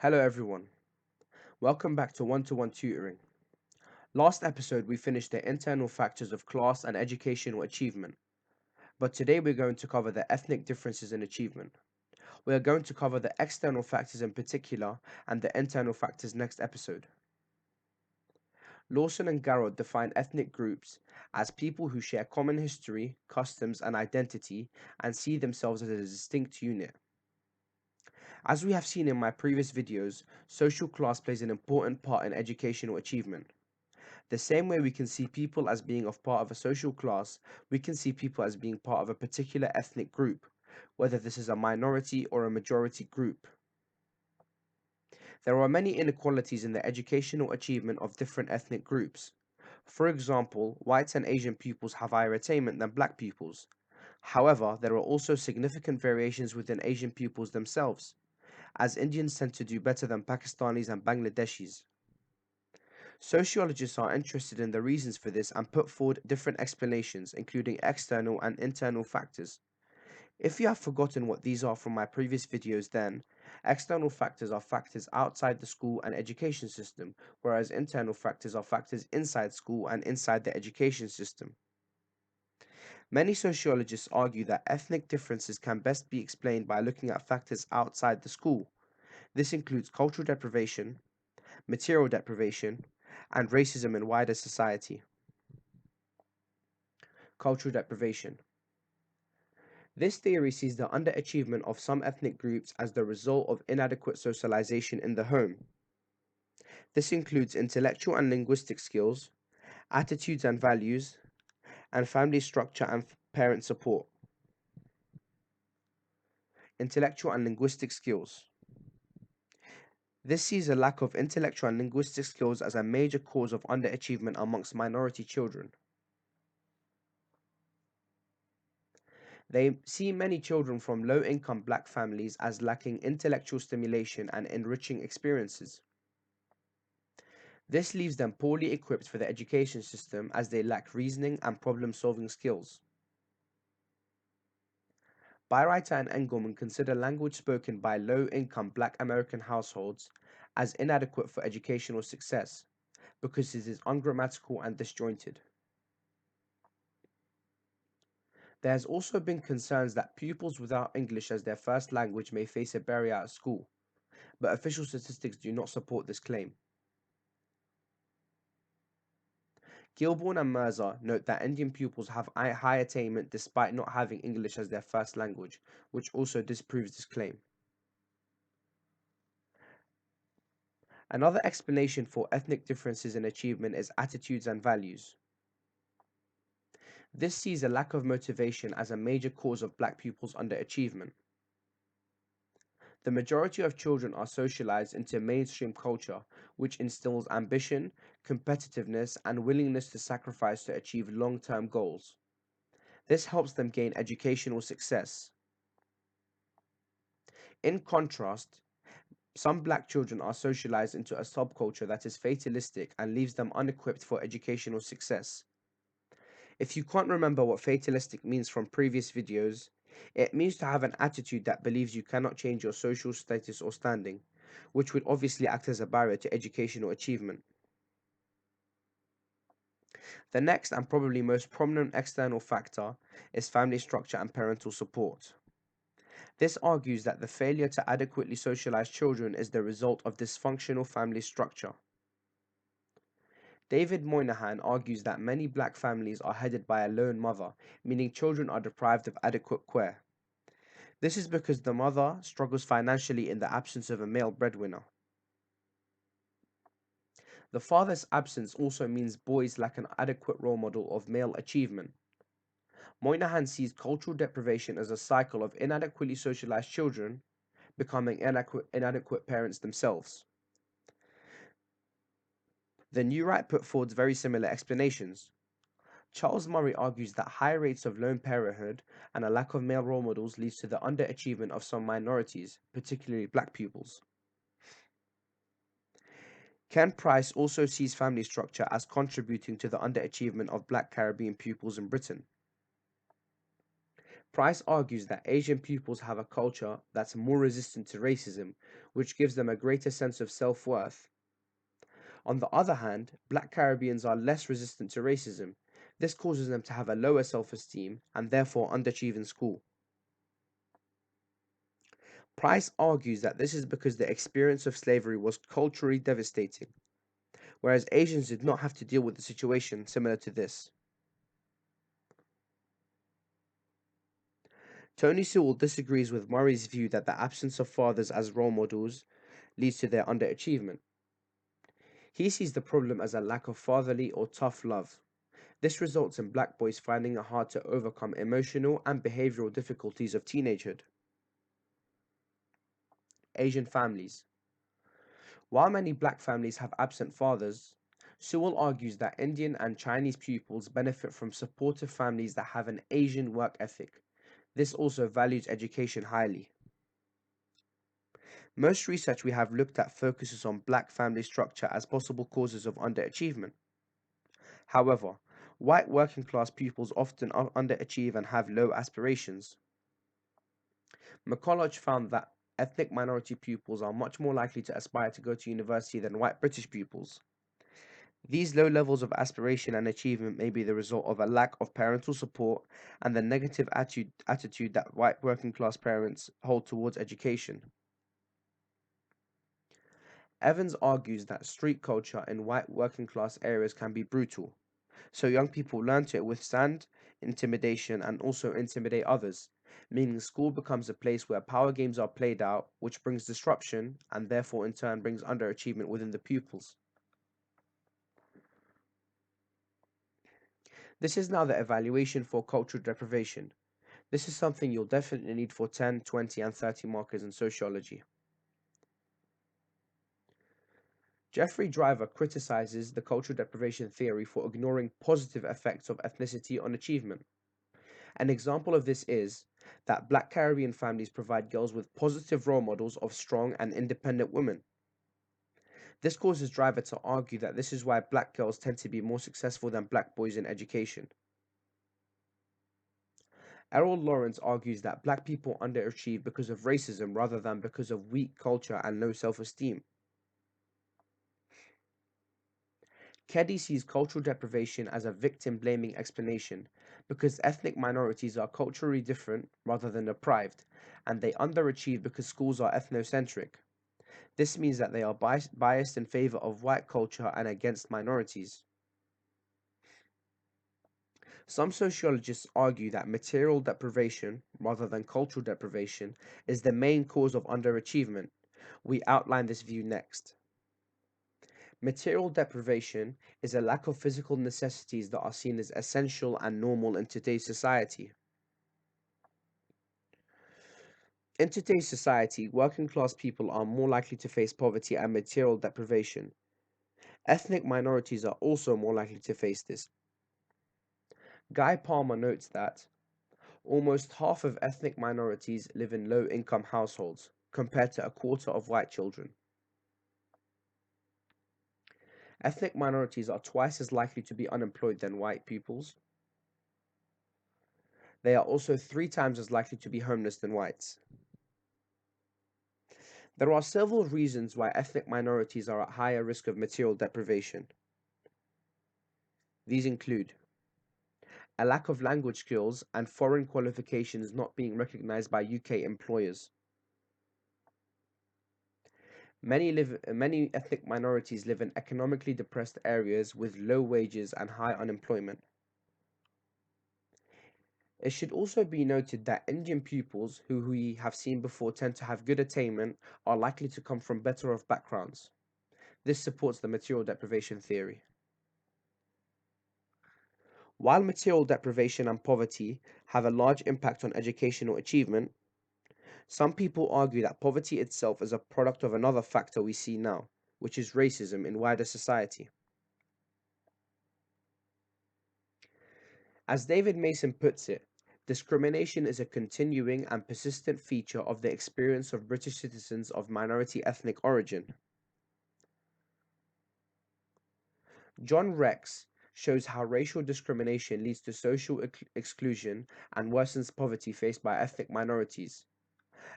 Hello everyone, welcome back to one-to-one tutoring. Last episode we finished the internal factors of class and educational achievement, but today we're going to cover the ethnic differences in achievement. We are going to cover the external factors in particular and the internal factors next episode. Lawson and Garrod define ethnic groups as people who share common history, customs, and identity and see themselves as a distinct unit. As we have seen in my previous videos, social class plays an important part in educational achievement. The same way we can see people as being of part of a social class, we can see people as being part of a particular ethnic group, whether this is a minority or a majority group. There are many inequalities in the educational achievement of different ethnic groups. For example, whites and Asian pupils have higher attainment than black pupils. However, there are also significant variations within Asian pupils themselves, as Indians tend to do better than Pakistanis and Bangladeshis. Sociologists are interested in the reasons for this and put forward different explanations, including external and internal factors. If you have forgotten what these are from my previous videos, then external factors are factors outside the school and education system, whereas internal factors are factors inside school and inside the education system. Many sociologists argue that ethnic differences can best be explained by looking at factors outside the school. This includes cultural deprivation, material deprivation, and racism in wider society. Cultural deprivation. This theory sees the underachievement of some ethnic groups as the result of inadequate socialization in the home. This includes intellectual and linguistic skills, attitudes and values, and family structure and parent support. Intellectual and linguistic skills. This sees a lack of intellectual and linguistic skills as a major cause of underachievement amongst minority children. They see many children from low-income black families as lacking intellectual stimulation and enriching experiences. This leaves them poorly equipped for the education system as they lack reasoning and problem-solving skills. Byreiter and Engelman consider language spoken by low-income black American households as inadequate for educational success because it is ungrammatical and disjointed. There has also been concerns that pupils without English as their first language may face a barrier at school, but official statistics do not support this claim. Gilbourne and Mirza note that Indian pupils have high attainment despite not having English as their first language, which also disproves this claim. Another explanation for ethnic differences in achievement is attitudes and values. This sees a lack of motivation as a major cause of black pupils' underachievement. The majority of children are socialized into mainstream culture, which instills ambition, competitiveness, and willingness to sacrifice to achieve long-term goals. This helps them gain educational success. In contrast, some black children are socialized into a subculture that is fatalistic and leaves them unequipped for educational success. If you can't remember what fatalistic means from previous videos, it means to have an attitude that believes you cannot change your social status or standing, which would obviously act as a barrier to educational achievement. The next and probably most prominent external factor is family structure and parental support. This argues that the failure to adequately socialize children is the result of dysfunctional family structure. David Moynihan argues that many black families are headed by a lone mother, meaning children are deprived of adequate care. This is because the mother struggles financially in the absence of a male breadwinner. The father's absence also means boys lack an adequate role model of male achievement. Moynihan sees cultural deprivation as a cycle of inadequately socialized children becoming inadequate parents themselves. The New Right put forward very similar explanations. Charles Murray argues that high rates of lone parenthood and a lack of male role models leads to the underachievement of some minorities, particularly black pupils. Ken Price also sees family structure as contributing to the underachievement of black Caribbean pupils in Britain. Price argues that Asian pupils have a culture that's more resistant to racism, which gives them a greater sense of self worth. On the other hand, Black Caribbeans are less resistant to racism. This causes them to have a lower self esteem and therefore underachieve in school. Price argues that this is because the experience of slavery was culturally devastating, whereas Asians did not have to deal with a situation similar to this. Tony Sewell disagrees with Murray's view that the absence of fathers as role models leads to their underachievement. He sees the problem as a lack of fatherly or tough love. This results in black boys finding it hard to overcome emotional and behavioral difficulties of teenagehood. Asian families. While many black families have absent fathers, Sewell argues that Indian and Chinese pupils benefit from supportive families that have an Asian work ethic. This also values education highly. Most research we have looked at focuses on black family structure as possible causes of underachievement. However, white working class pupils often underachieve and have low aspirations. McCulloch found that ethnic minority pupils are much more likely to aspire to go to university than white British pupils. These low levels of aspiration and achievement may be the result of a lack of parental support and the negative attitude that white working class parents hold towards education. Evans argues that street culture in white working class areas can be brutal, so young people learn to withstand intimidation and also intimidate others, meaning school becomes a place where power games are played out, which brings disruption and therefore in turn brings underachievement within the pupils. This is now the evaluation for cultural deprivation. This is something you'll definitely need for 10, 20, and 30 markers in sociology. Jeffrey Driver criticizes the cultural deprivation theory for ignoring positive effects of ethnicity on achievement. An example of this is that Black Caribbean families provide girls with positive role models of strong and independent women. This causes Driver to argue that this is why black girls tend to be more successful than black boys in education. Errol Lawrence argues that black people underachieve because of racism rather than because of weak culture and low self-esteem. Keddy sees cultural deprivation as a victim-blaming explanation because ethnic minorities are culturally different rather than deprived, and they underachieve because schools are ethnocentric. This means that they are biased in favor of white culture and against minorities. Some sociologists argue that material deprivation, rather than cultural deprivation, is the main cause of underachievement. We outline this view next. Material deprivation is a lack of physical necessities that are seen as essential and normal in today's society. In today's society, working class people are more likely to face poverty and material deprivation. Ethnic minorities are also more likely to face this. Guy Palmer notes that almost half of ethnic minorities live in low income households, compared to a quarter of white children. Ethnic minorities are twice as likely to be unemployed than white pupils. They are also 3 times as likely to be homeless than whites. There are several reasons why ethnic minorities are at higher risk of material deprivation. These include a lack of language skills and foreign qualifications not being recognized by UK employers. Many ethnic minorities live in economically depressed areas with low wages and high unemployment. It should also be noted that Indian pupils, who we have seen before tend to have good attainment, are likely to come from better off backgrounds. This supports the material deprivation theory. While material deprivation and poverty have a large impact on educational achievement, some people argue that poverty itself is a product of another factor we see now, which is racism in wider society. As David Mason puts it, discrimination is a continuing and persistent feature of the experience of British citizens of minority ethnic origin. John Rex shows how racial discrimination leads to social exclusion and worsens poverty faced by ethnic minorities.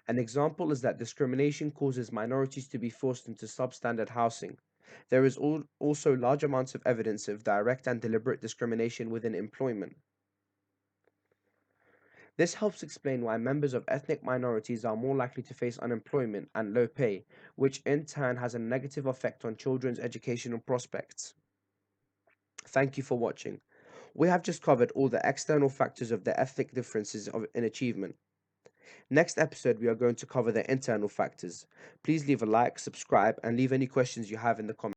An example is that discrimination causes minorities to be forced into substandard housing. There is also large amounts of evidence of direct and deliberate discrimination within employment. This helps explain why members of ethnic minorities are more likely to face unemployment and low pay, which in turn has a negative effect on children's educational prospects. Thank you for watching. We have just covered all the external factors of the ethnic differences in achievement. Next episode, we are going to cover the internal factors. Please leave a like, subscribe, and leave any questions you have in the comments.